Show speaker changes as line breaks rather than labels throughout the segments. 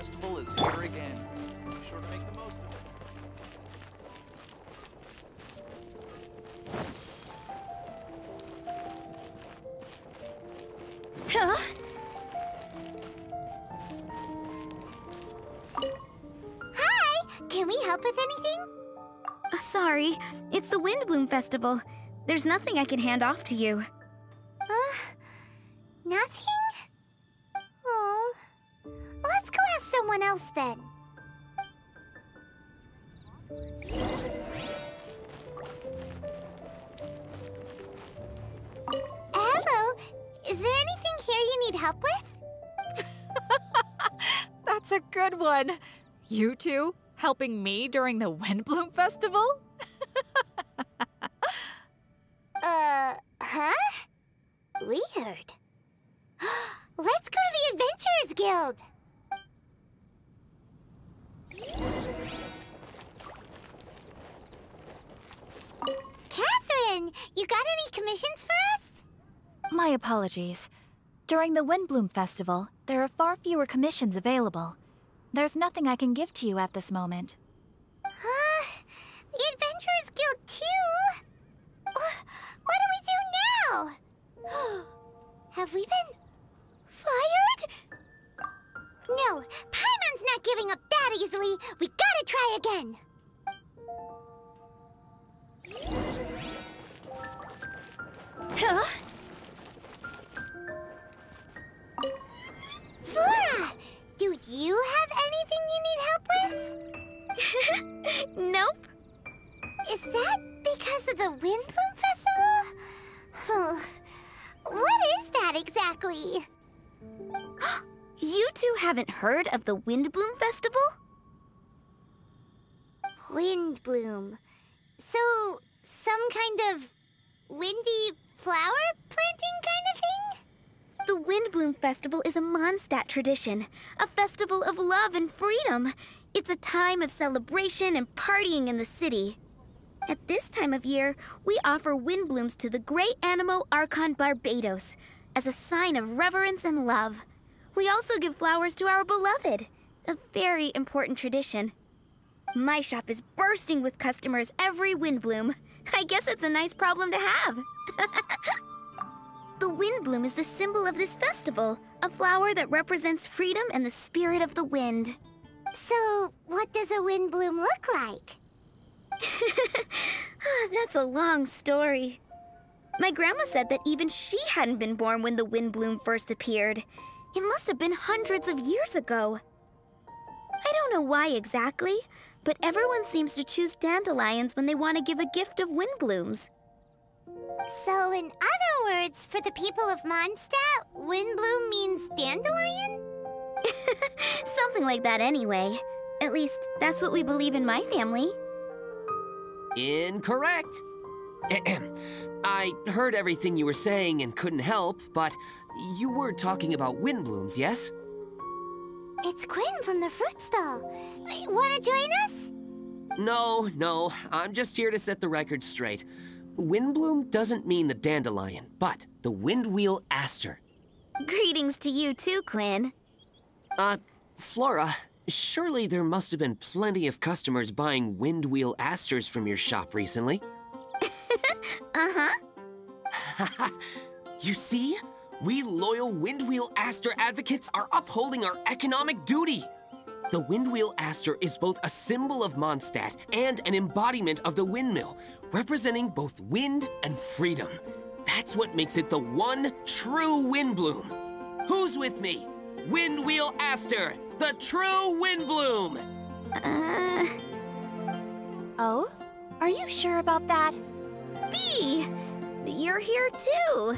Festival is here again. Be sure to make the most of it.
Huh?
Hi! Can we help with anything?
Sorry, it's the Windbloom Festival. There's nothing I can hand off to you.
Nothing? Oh. Let's go ask someone else then. Hello. Is there anything here you need help with?
That's a good one. You two helping me during the Windbloom Festival?
Huh? Weird. Let's go to the Adventurers Guild. Catherine, you got any commissions for us?
My apologies. During the Windbloom Festival, there are far fewer commissions available. There's nothing I can give to you at this moment.
The Adventurers Guild too? What do we do now? Have we been fired? No, Paimon's not giving up that easily. We gotta try again.
Huh?
Flora, do you have anything you need help with?
Nope.
Is that because of the Windbloom Festival? Oh, what is that exactly?
You two haven't heard of the Windbloom Festival?
Windbloom. So, some kind of windy flower planting kind of thing?
The Windbloom Festival is a Mondstadt tradition, a festival of love and freedom. It's a time of celebration and partying in the city. At this time of year, we offer windblooms to the great Anemo Archon Barbados as a sign of reverence and love. We also give flowers to our beloved, a very important tradition. My shop is bursting with customers every Windbloom. I guess it's a nice problem to have. The Windbloom is the symbol of this festival, a flower that represents freedom and the spirit of the wind.
So, what does a windbloom look like?
That's a long story. My grandma said that even she hadn't been born when the Windbloom first appeared. It must have been hundreds of years ago. I don't know why exactly, but everyone seems to choose dandelions when they want to give a gift of windblooms.
So, in other words, for the people of Mondstadt, windbloom means dandelion?
Something like that anyway. At least, that's what we believe in my family.
Incorrect. I heard everything you were saying and couldn't help, but you were talking about windblooms, yes?
It's Quinn from the fruit stall. Wanna join us?
No, I'm just here to set the record straight. Windbloom doesn't mean the dandelion, but the windwheel aster.
Greetings to you too, Quinn.
Flora, surely there must have been plenty of customers buying windwheel asters from your shop recently.
Uh-huh.
You see? We loyal windwheel aster advocates are upholding our economic duty. The windwheel aster is both a symbol of Mondstadt and an embodiment of the windmill, representing both wind and freedom. That's what makes it the one true windbloom. Who's with me? Windwheel aster, the true windbloom!
Oh? Are you sure about that?
Bee! You're here too.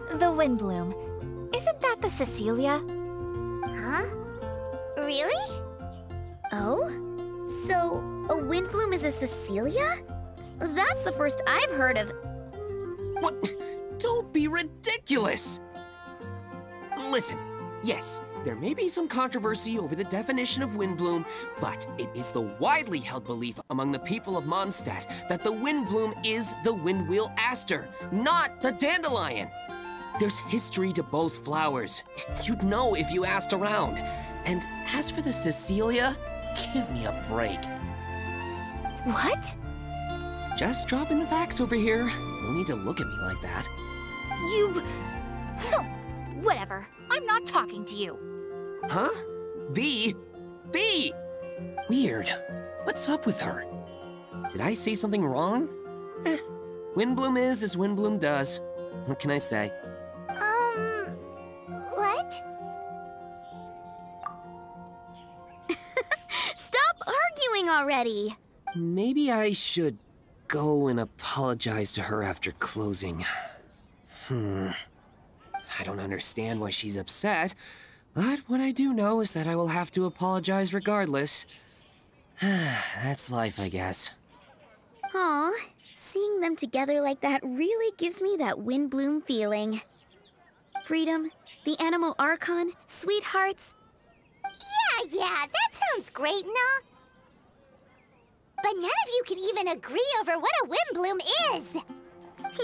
The Windbloom. Isn't that the Cecilia?
Huh? Really?
Oh? So, a windbloom is a Cecilia? That's the first I've heard of.
What? Don't be ridiculous! Listen, yes, there may be some controversy over the definition of windbloom, but it is the widely held belief among the people of Mondstadt that the windbloom is the windwheel aster, not the dandelion. There's history to both flowers. You'd know if you asked around. And as for the Cecilia, give me a break.
What?
Just dropping the facts over here. No need to look at me like that.
You... Whatever. I'm not talking to you.
Huh? B? B! Weird. What's up with her? Did I say something wrong? Windbloom is as Windbloom does. What can I say?
What?
Stop arguing already!
Maybe I should go and apologize to her after closing. I don't understand why she's upset, but what I do know is that I will have to apologize regardless. That's life, I guess.
Aw, seeing them together like that really gives me that Windbloom feeling. Freedom, the Animal Archon, sweethearts.
Yeah, that sounds great and all. But none of you can even agree over what a Windbloom is.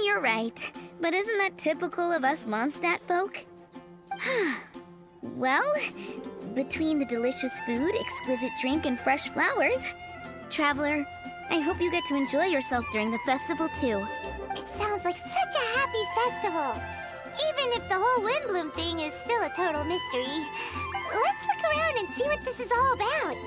You're right, but isn't that typical of us Mondstadt folk? Well, between the delicious food, exquisite drink, and fresh flowers, Traveler, I hope you get to enjoy yourself during the festival too.
It sounds like such a happy festival. Even if the whole Windbloom thing is still a total mystery. Let's look around and see what this is all about.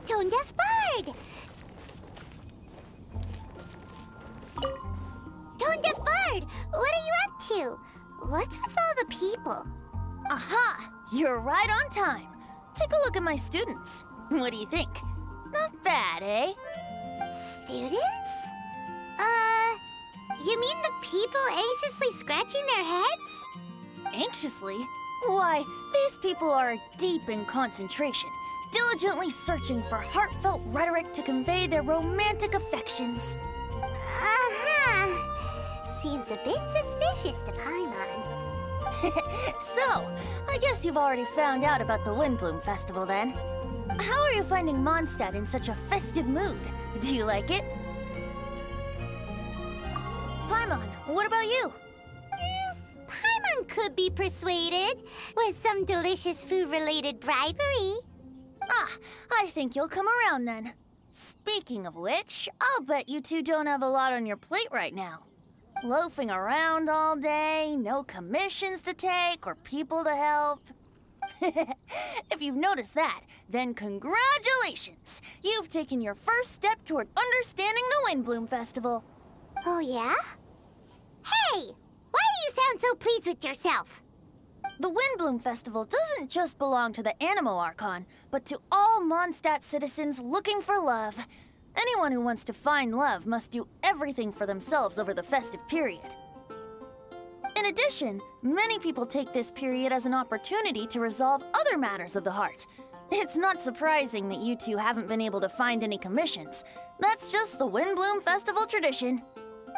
Tone-deaf Bard! Tone-deaf Bard! What are you up to? What's with all the people?
Aha! You're right on time. Take a look at my students. What do you think? Not bad, eh?
Students? You mean the people anxiously scratching their heads?
Anxiously? Why, these people are deep in concentration, diligently searching for heartfelt rhetoric to convey their romantic affections.
Seems a bit suspicious to Paimon.
So, I guess you've already found out about the Windbloom Festival then. How are you finding Mondstadt in such a festive mood? Do you like it? Paimon, what about you?
Paimon could be persuaded with some delicious food-related bribery.
Ah, I think you'll come around then. Speaking of which, I'll bet you two don't have a lot on your plate right now. Loafing around all day, no commissions to take or people to help. If you've noticed that, then congratulations! You've taken your first step toward understanding the Windbloom Festival.
Oh, yeah? Hey! Why do you sound so pleased with yourself?
The Windbloom Festival doesn't just belong to the Animo Archon, but to all Mondstadt citizens looking for love. Anyone who wants to find love must do everything for themselves over the festive period. In addition, many people take this period as an opportunity to resolve other matters of the heart. It's not surprising that you two haven't been able to find any commissions. That's just the Windbloom Festival tradition.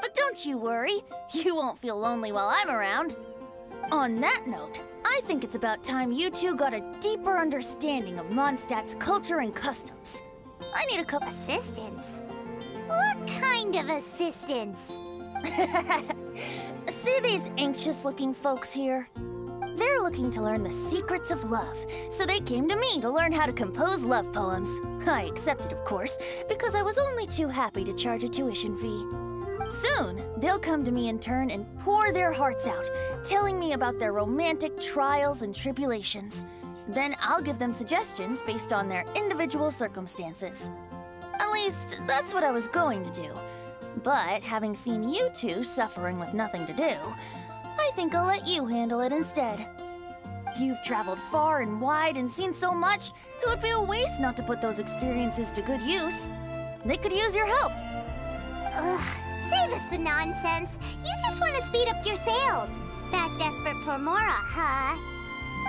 But don't you worry, you won't feel lonely while I'm around. On that note, I think it's about time you two got a deeper understanding of Mondstadt's culture and customs. I need a couple
Assistance? What kind of assistance?
See these anxious-looking folks here? They're looking to learn the secrets of love, so they came to me to learn how to compose love poems. I accepted, of course, because I was only too happy to charge a tuition fee. Soon, they'll come to me in turn and pour their hearts out, telling me about their romantic trials and tribulations. Then I'll give them suggestions based on their individual circumstances. At least, that's what I was going to do. But having seen you two suffering with nothing to do, I think I'll let you handle it instead. You've traveled far and wide and seen so much, it would be a waste not to put those experiences to good use. They could use your help.
Ugh, save us the nonsense. You just want to speed up your sales. That desperate for Mora, huh?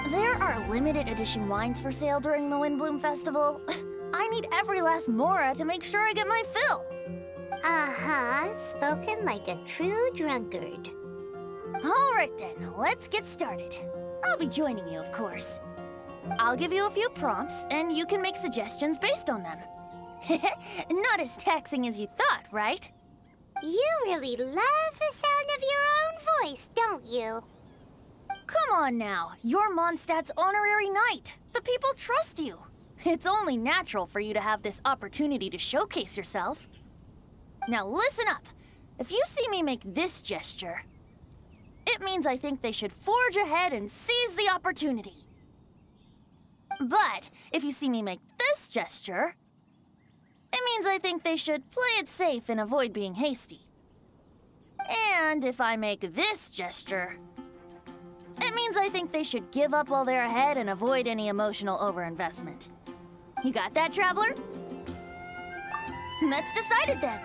There are limited edition wines for sale during the Windbloom Festival. I need every last Mora to make sure I get my fill.
Uh-huh, spoken like a true drunkard.
All right then, let's get started. I'll be joining you, of course. I'll give you a few prompts, and you can make suggestions based on them. Not as taxing as you thought, right?
You really love the sound of your own voice, don't you?
Come on now, you're Mondstadt's honorary knight. The people trust you. It's only natural for you to have this opportunity to showcase yourself. Now listen up. If you see me make this gesture, it means I think they should forge ahead and seize the opportunity. But if you see me make this gesture, it means I think they should play it safe and avoid being hasty. And if I make this gesture, it means I think they should give up while they're ahead and avoid any emotional overinvestment. You got that, Traveler? That's decided then.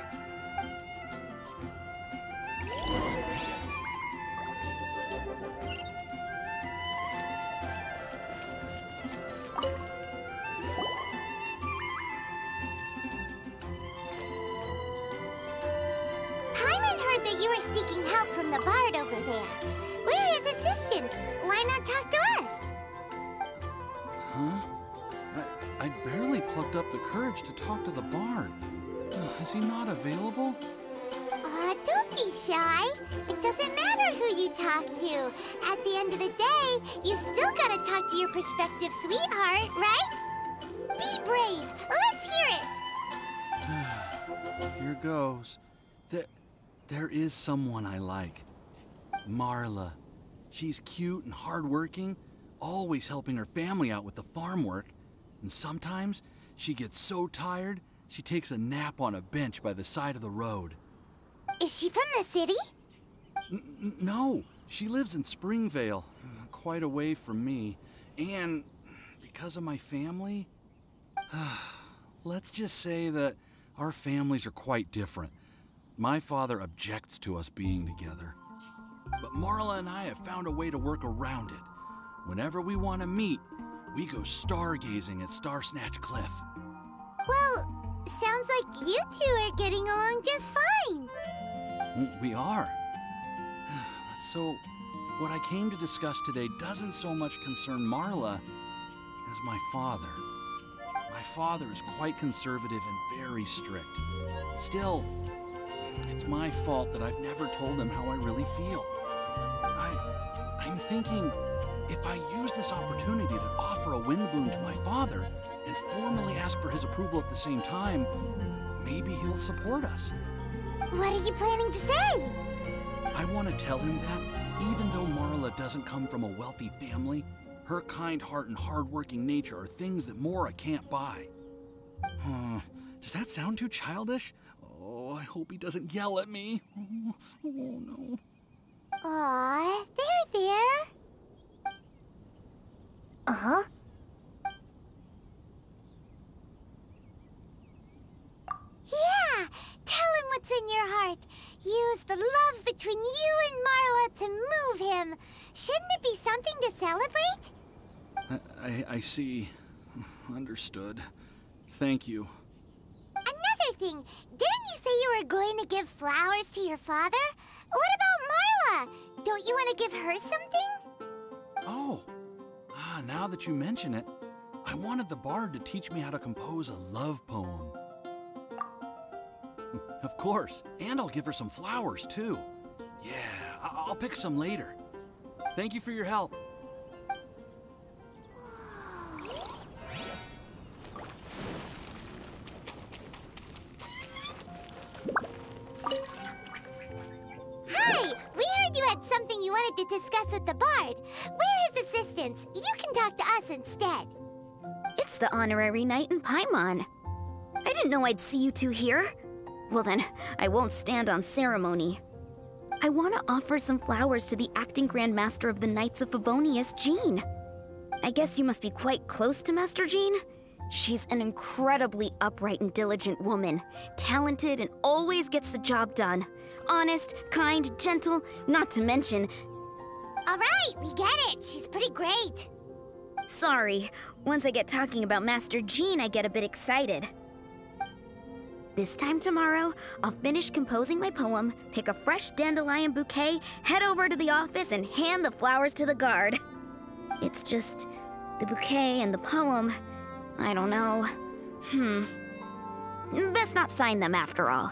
Paimon heard that you were seeking help from the bard over there. We're his assistants. Why not talk to us?
Huh? I barely plucked up the courage to talk to the bard. Is he not available?
Don't be shy. It doesn't matter who you talk to. At the end of the day, you've still got to talk to your prospective sweetheart, right? Be brave. Let's hear it.
Here goes. There is someone I like. Marla. She's cute and hardworking, always helping her family out with the farm work. And sometimes she gets so tired, she takes a nap on a bench by the side of the road.
Is she from the city?
No, she lives in Springvale, quite away from me. And because of my family, let's just say that our families are quite different. My father objects to us being together. But Marla and I have found a way to work around it. Whenever we want to meet, we go stargazing at Starsnatch Cliff.
Well, sounds like you two are getting along just fine.
We are. So, what I came to discuss today doesn't so much concern Marla as my father. My father is quite conservative and very strict. Still, it's my fault that I've never told him how I really feel. I'm thinking, if I use this opportunity to offer a Windbloom to my father and formally ask for his approval at the same time, maybe he'll support us.
What are you planning to say?
I want to tell him that, even though Marla doesn't come from a wealthy family, her kind heart and hardworking nature are things that Mora can't buy. Does that sound too childish? Oh, I hope he doesn't yell at me. Oh no.
Aw, there.
Uh-huh.
Yeah, tell him what's in your heart. Use the love between you and Marla to move him. Shouldn't it be something to celebrate?
I see. Understood. Thank you.
Another thing, didn't you say you were going to give flowers to your father? What about Marla? Don't you want to give her something?
Oh, now that you mention it, I wanted the bard to teach me how to compose a love poem. Of course, and I'll give her some flowers too. Yeah, I'll pick some later. Thank you for your help.
ahead to discuss with the Bard. We're his assistants. You can talk to us instead.
It's the honorary knight in Paimon. I didn't know I'd see you two here. Well then, I won't stand on ceremony. I want to offer some flowers to the acting Grand Master of the Knights of Favonius, Jean. I guess you must be quite close to Master Jean? She's an incredibly upright and diligent woman, talented and always gets the job done. Honest, kind, gentle, not to mention...
All right, we get it. She's pretty great.
Sorry, once I get talking about Master Jean, I get a bit excited. This time tomorrow, I'll finish composing my poem, pick a fresh dandelion bouquet, head over to the office, and hand the flowers to the guard. It's just... the bouquet and the poem... I don't know. Best not sign them after all.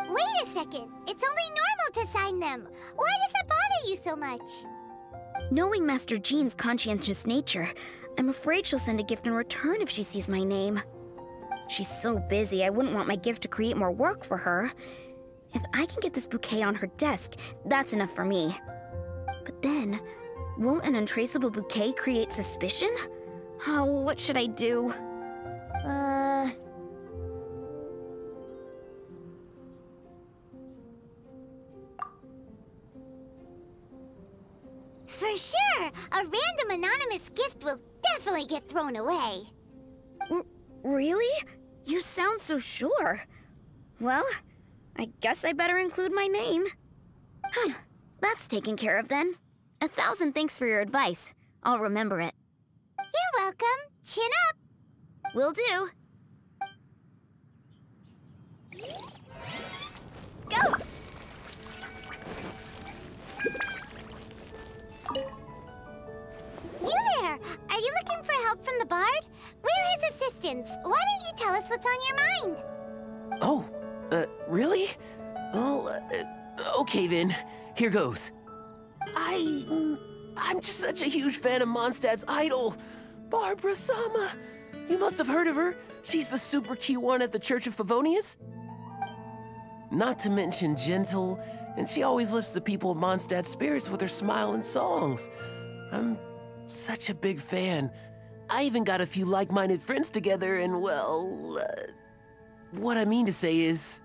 Wait a second. It's only normal to sign them. Why does that bother you so much?
Knowing Master Jean's conscientious nature, I'm afraid she'll send a gift in return if she sees my name. She's so busy, I wouldn't want my gift to create more work for her. If I can get this bouquet on her desk, that's enough for me. But then, won't an untraceable bouquet create suspicion? Oh, what should I do?
For sure! A random anonymous gift will definitely get thrown away.
Really? You sound so sure. Well, I guess I better include my name. That's taken care of then. 1,000 thanks for your advice. I'll remember it.
You're welcome. Chin up.
Will do. Go!
You there! Are you looking for help from the Bard? We're his assistants. Why don't you tell us what's on your mind?
Oh, really? Well, okay then. Here goes. I'm just such a huge fan of Mondstadt's idol, Barbara Sama. You must have heard of her. She's the super cute one at the Church of Favonius. Not to mention gentle, and she always lifts the people of Mondstadt's spirits with her smile and songs. I'm such a big fan. I even got a few like-minded friends together, and well, what I mean to say is...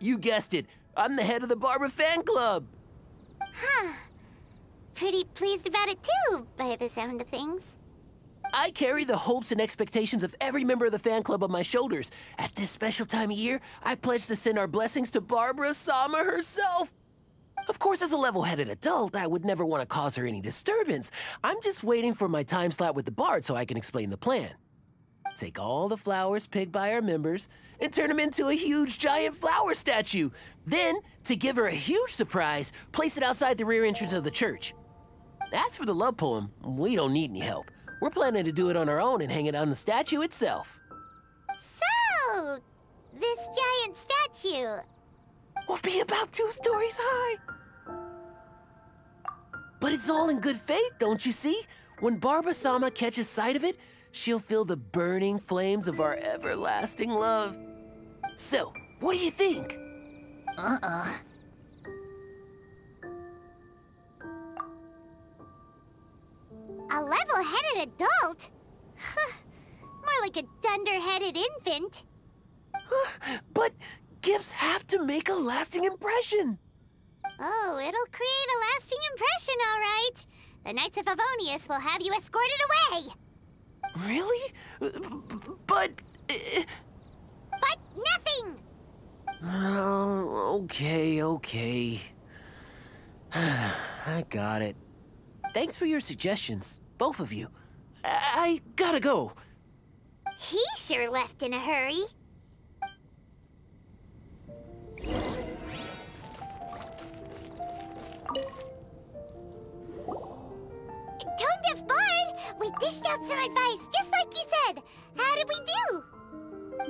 You guessed it. I'm the head of the Barbara fan club.
Huh. Pretty pleased about it too, by the sound of things.
I carry the hopes and expectations of every member of the fan club on my shoulders. At this special time of year, I pledge to send our blessings to Barbara Sama herself. Of course, as a level-headed adult, I would never want to cause her any disturbance. I'm just waiting for my time slot with the Bard so I can explain the plan. Take all the flowers picked by our members and turn them into a huge giant flower statue. Then, to give her a huge surprise, place it outside the rear entrance of the church. As for the love poem, we don't need any help. We're planning to do it on our own and hang it on the statue itself.
So, this giant statue...
will be about 2 stories high. But it's all in good faith, don't you see? When Barbara Sama catches sight of it, she'll feel the burning flames of our everlasting love. So, what do you think?
A level-headed adult? More like a dunder-headed infant.
But gifts have to make a lasting impression.
Oh, it'll create a lasting impression, all right. The Knights of Favonius will have you escorted away.
Really? But...
But nothing!
Oh, okay. I got it. Thanks for your suggestions, both of you. I gotta go.
He sure left in a hurry. Tone-deaf Bard! We dished out some advice, just like you said. How did we do?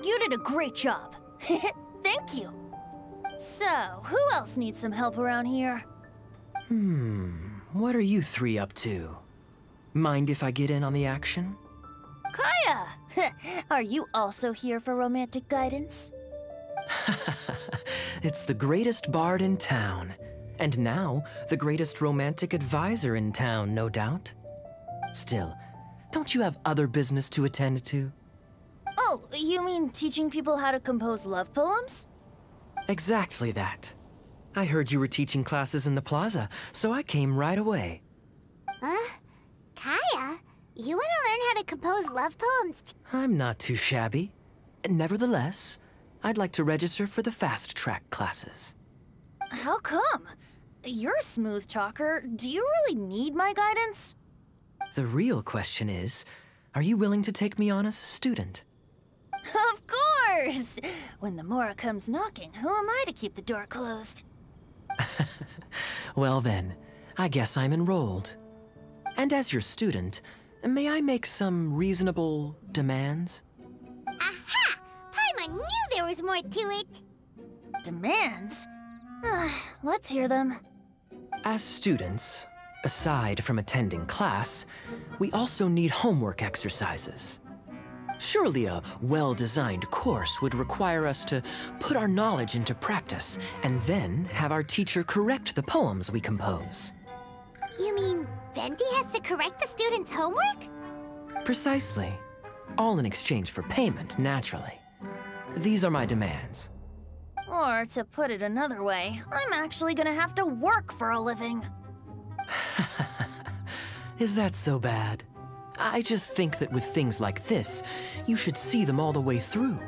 You did a great job. Thank you. So, who else needs some help around here?
What are you 3 up to? Mind if I get in on the action?
Kaya! Are you also here for romantic guidance?
It's the greatest bard in town. And now, the greatest romantic advisor in town, no doubt. Still, don't you have other business to attend to?
Oh, you mean teaching people how to compose love poems?
Exactly that. I heard you were teaching classes in the plaza, so I came right away.
Huh? Kaya, you want to learn how to compose love poems?
I'm not too shabby. Nevertheless, I'd like to register for the fast track classes.
How come? You're a smooth talker. Do you really need my guidance?
The real question is, are you willing to take me on as a student?
Of course! When the Mora comes knocking, who am I to keep the door closed?
Well then, I guess I'm enrolled. And as your student, may I make some reasonable demands?
Aha! Paimon knew there was more to it!
Demands? Let's hear them.
As students, aside from attending class, we also need homework exercises. Surely a well-designed course would require us to put our knowledge into practice and then have our teacher correct the poems we compose.
You mean Venti has to correct the students' homework?
Precisely. All in exchange for payment, naturally. These are my demands.
Or, to put it another way, I'm actually gonna have to work for a living.
Is that so bad? I just think that with things like this, you should see them all the way through.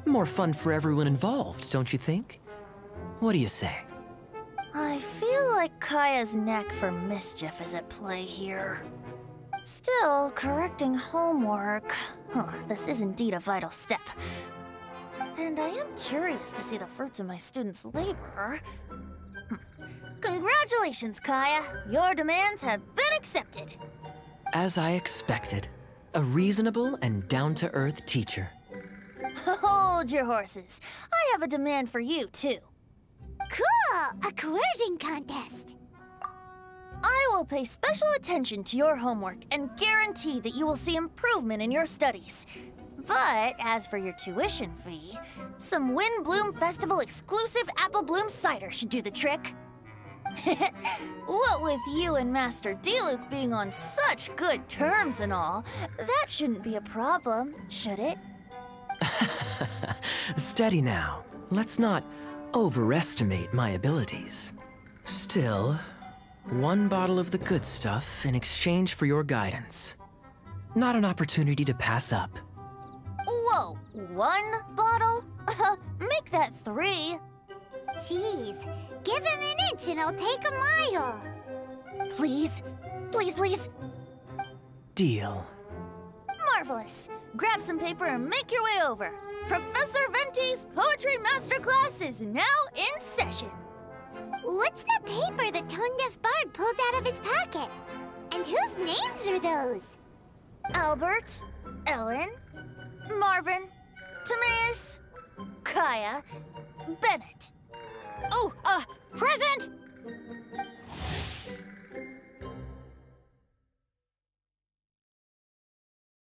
More fun for everyone involved, don't you think? What do you say?
I feel like Kaya's knack for mischief is at play here. Still, correcting homework. This is indeed a vital step. And I am curious to see the fruits of my students' labor. Congratulations, Kaya! Your demands have been accepted.
As I expected, a reasonable and down-to-earth teacher.
Hold your horses. I have a demand for you, too.
Cool! A coercion contest!
I will pay special attention to your homework and guarantee that you will see improvement in your studies. But as for your tuition fee, some Windbloom Festival exclusive Apple Bloom cider should do the trick. What with you and Master Diluc being on such good terms and all, that shouldn't be a problem, should it?
Steady now. Let's not overestimate my abilities. Still, one bottle of the good stuff in exchange for your guidance. Not an opportunity to pass up.
Whoa, one bottle? Make that 3.
Jeez, give him an inch and I'll take a mile.
Please, please, please.
Deal.
Marvelous. Grab some paper and make your way over. Professor Venti's Poetry Masterclass is now in session.
What's the paper the tone-deaf bard pulled out of his pocket? And whose names are those?
Albert, Ellen, Marvin, Timaeus, Kaya, Bennett. Oh, present!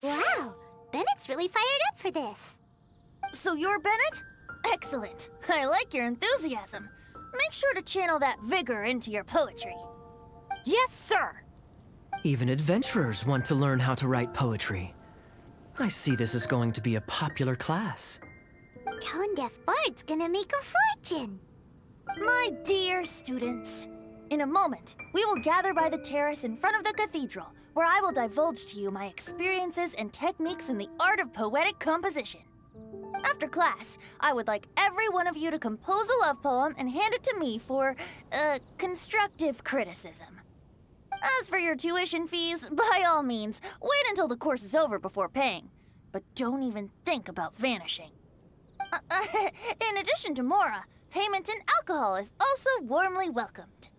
Wow, Bennett's really fired up for this.
So you're Bennett? Excellent. I like your enthusiasm. Make sure to channel that vigor into your poetry. Yes, sir!
Even adventurers want to learn how to write poetry. I see this is going to be a popular class.
Tone-deaf bard's gonna make a fortune.
My dear students, in a moment, we will gather by the terrace in front of the cathedral, where I will divulge to you my experiences and techniques in the art of poetic composition. After class, I would like every one of you to compose a love poem and hand it to me for, constructive criticism. As for your tuition fees, by all means, wait until the course is over before paying. But don't even think about vanishing. In addition to Mora, payment in alcohol is also warmly welcomed.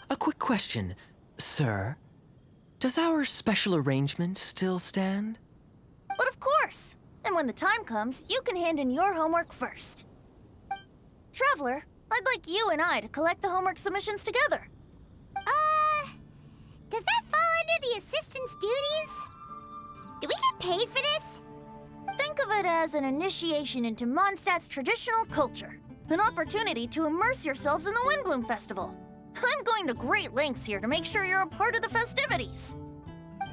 A quick question, sir. Does our special arrangement still stand?
But of course! And when the time comes, you can hand in your homework first. Traveler, I'd like you and I to collect the homework submissions together.
Does that fall under the assistant's duties? Do we get paid for this?
Think of it as an initiation into Mondstadt's traditional culture. An opportunity to immerse yourselves in the Windbloom Festival. I'm going to great lengths here to make sure you're a part of the festivities.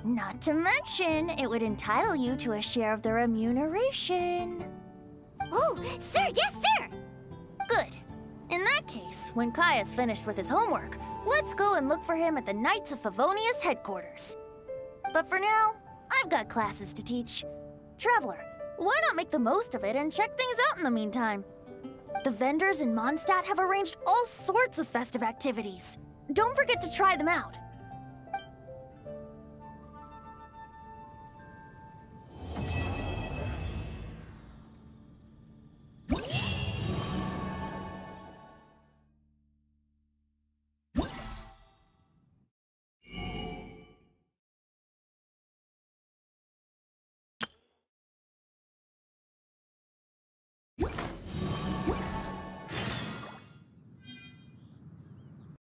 Not to mention, it would entitle you to a share of the remuneration.
Oh, sir, yes, sir!
Good. In that case, when Kai is finished with his homework, let's go and look for him at the Knights of Favonius headquarters. But for now, I've got classes to teach. Traveler, why not make the most of it and check things out in the meantime? The vendors in Mondstadt have arranged all sorts of festive activities. Don't forget to try them out.